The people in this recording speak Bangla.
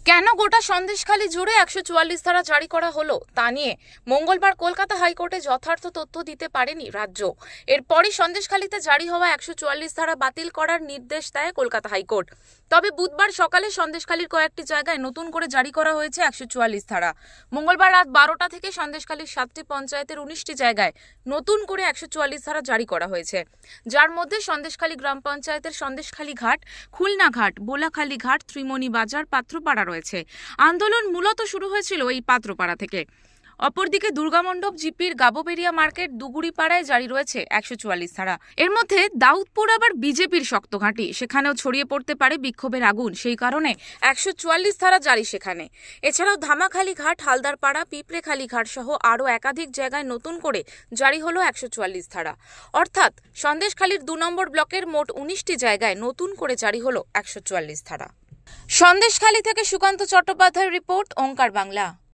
কেন গোটা সন্দেশখালী জুড়ে 144 ধারা জারি করা হলো তা নিয়ে মঙ্গলবার কলকাতা হাইকোর্টে যথার্থ তথ্য দিতে পারেনি রাজ্য। এরপরই সন্দেশখালীতে জারি হওয়া 144 ধারা বাতিল করার নির্দেশ দেয় কলকাতা হাইকোর্ট। তবে বুধবার সকালে সন্দেশখালীর কয়েকটি জায়গায় নতুন করে জারি করা হয়েছে 144 ধারা। মঙ্গলবার রাত 12টা থেকে সন্দেশখালীর 7টি পঞ্চায়েতের 19টি জায়গায় নতুন করে 144 ধারা জারি করা হয়েছে, যার মধ্যে সন্দেশখালী গ্রাম পঞ্চায়েতের সন্দেশখালী ঘাট, খুলনা ঘাট, বোলাখালী ঘাট, ত্রিমণি বাজার, পাত্রপাড়া রয়েছে। আন্দোলন মূলত শুরু হয়েছিল এই পাত্রপাড়া থেকে। অপরদিকে দুর্গামণ্ডপ, জিপির গাবোবেরিয়া মার্কেট, দুগুড়িপাড়ায় জারি রয়েছে 144 ধারা। এর মধ্যে দাউদপুর আবার বিজেপির শক্ত ঘাঁটি, সেখানেও ছড়িয়ে পড়তে পারে বিক্ষোভের আগুন, সেই কারণে 144 ধারা জারি সেখানে। এছাড়াও ধামাখালী ঘাট, হালদারপাড়া, পিঁপড়েখালী ঘাট সহ আরও একাধিক জায়গায় নতুন করে জারি হলো 144 ধারা। অর্থাৎ সন্দেশখালীর 2 নম্বর ব্লকের মোট 19টি জায়গায় নতুন করে জারি হলো 144 ধারা। সন্দেশখালী থেকে সুকান্ত চট্টোপাধ্যায়ের রিপোর্ট, ওঙ্কার বাংলা।